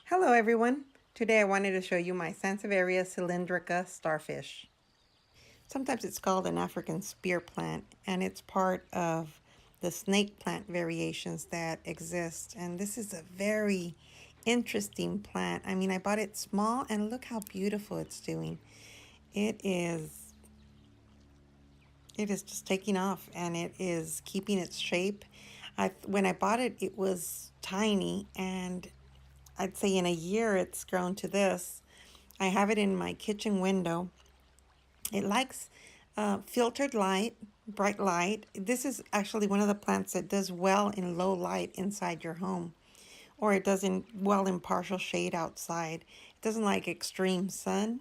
Hello everyone. Today I wanted to show you my Sansevieria cylindrica starfish. Sometimes it's called an African spear plant, and it's part of the snake plant variations that exist. And this is a very interesting plant. I mean, I bought it small and look how beautiful it's doing. It is it is just taking off, and it is keeping its shape. When I bought it, it was tiny, and I'd say in a year it's grown to this. I have it in my kitchen window. It likes filtered light, bright light. This is actually one of the plants that does well in low light inside your home, or it does well in partial shade outside. It doesn't like extreme sun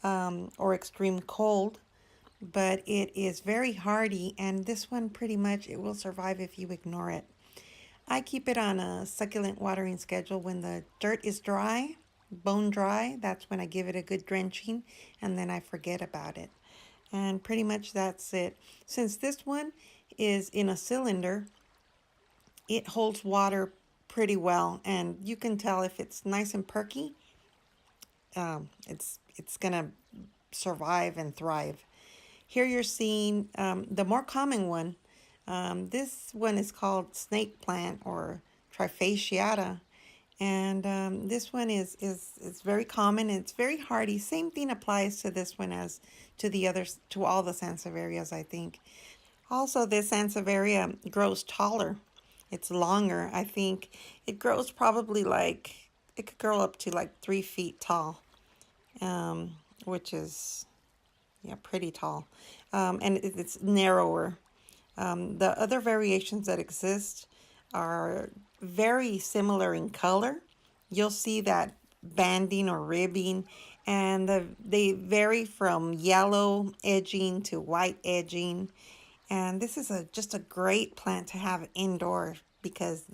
or extreme cold, but it is very hardy, and this one pretty much it will survive if you ignore it. I keep it on a succulent watering schedule. When the dirt is dry, bone dry, that's when I give it a good drenching, and then I forget about it. And pretty much that's it. Since this one is in a cylinder, it holds water pretty well, and you can tell if it's nice and perky, it's gonna survive and thrive. Here you're seeing the more common one. This one is called snake plant or TRIFASCIATA. And this one is very common. It's very hardy. Same thing applies to this one as to the others, to all the Sansevierias, I think. Also, this Sansevieria grows taller. It's longer. I think it grows probably like, it could grow up to like 3 feet tall, which is, yeah, pretty tall. And it's narrower. The other variations that exist are very similar in color. You'll see that banding or ribbing, and they vary from yellow edging to white edging. And this is just a great plant to have indoor because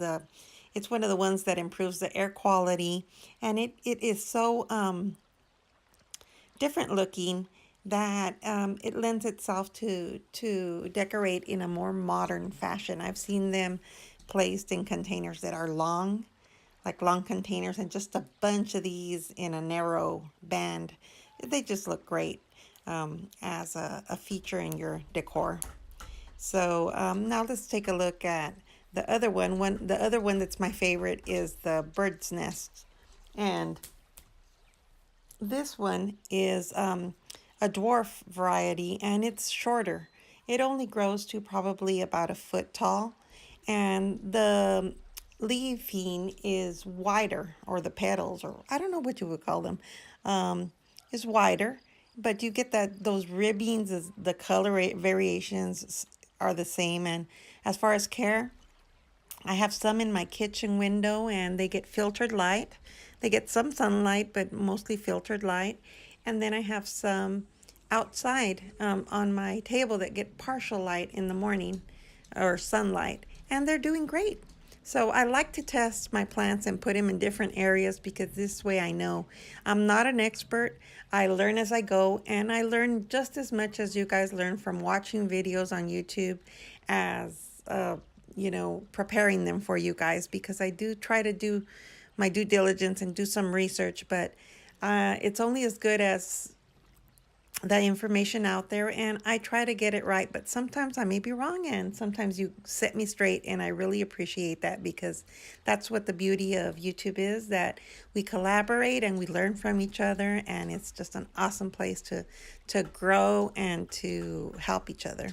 it's one of the ones that improves the air quality, and it is so different looking that it lends itself to decorate in a more modern fashion. I've seen them placed in containers that are long, like long containers, and just a bunch of these in a narrow band. They just look great as a feature in your decor. So now let's take a look at the other one. The other one that's my favorite is the bird's nest, and this one is a dwarf variety, and it's shorter. It only grows to probably about a foot tall, and the leafing is wider, or the petals, or I don't know what you would call them, is wider. But you get that those ribbings, the color variations are the same. And as far as care, I have some in my kitchen window, and they get filtered light. They get some sunlight, but mostly filtered light. And then I have some outside on my table that get partial light in the morning or sunlight, and they're doing great. So I like to test my plants and put them in different areas because this way I know. I'm not an expert. I learn as I go, and I learn just as much as you guys learn from watching videos on YouTube as preparing them for you guys, because I do try to do my due diligence and do some research, but it's only as good as the information out there, and I try to get it right, but sometimes I may be wrong, and sometimes you set me straight, and I really appreciate that, because that's what the beauty of YouTube is, that we collaborate and we learn from each other, and it's just an awesome place to grow and to help each other.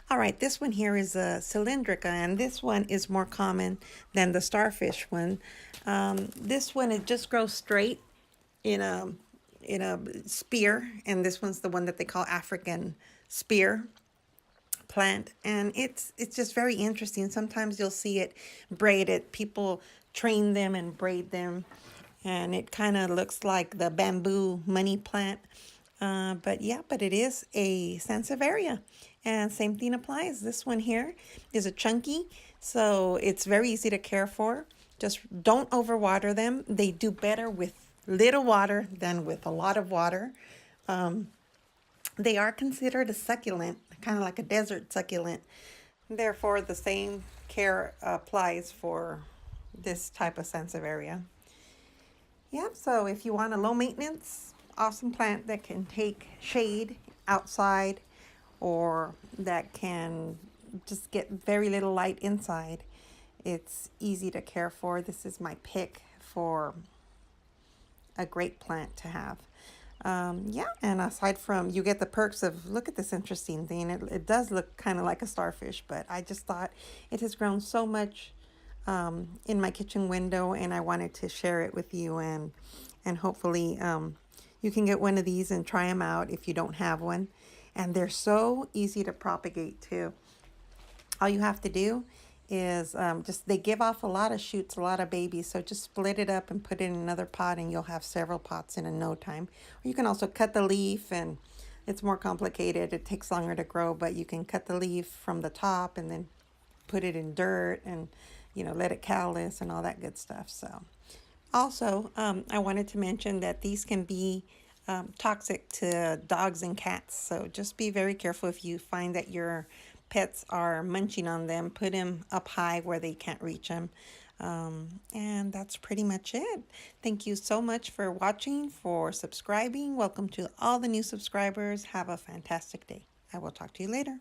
All right, this one here is a cylindrica, and this one is more common than the starfish one. This one, it just grows straight in a spear, and this one's the one that they call African spear plant, and it's just very interesting. Sometimes you'll see it braided. People train them and braid them, and it kind of looks like the bamboo money plant. But it is a Sansevieria, and same thing applies. This one here is a chunky, so it's very easy to care for. Just don't overwater them. They do better with little water than with a lot of water. They are considered a succulent, kind of like a desert succulent. Therefore, the same care applies for this type of Sansevieria. Yeah, so if you want a low maintenance, awesome plant that can take shade outside or that can just get very little light inside, it's easy to care for. This is my pick for a great plant to have. Yeah, and aside from, you get the perks of, look at this interesting thing. It does look kind of like a starfish, but I just thought it has grown so much in my kitchen window, and I wanted to share it with you, and hopefully you can get one of these and try them out if you don't have one. And they're so easy to propagate too. All you have to do is just, they give off a lot of shoots, a lot of babies, so just split it up and put it in another pot and you'll have several pots in no time. Or you can also cut the leaf, and it's more complicated, it takes longer to grow, but you can cut the leaf from the top and then put it in dirt and let it callus and all that good stuff. So also, I wanted to mention that these can be toxic to dogs and cats. So just be very careful if you find that your pets are munching on them. Put them up high where they can't reach them. And that's pretty much it. Thank you so much for watching, for subscribing. Welcome to all the new subscribers. Have a fantastic day. I will talk to you later.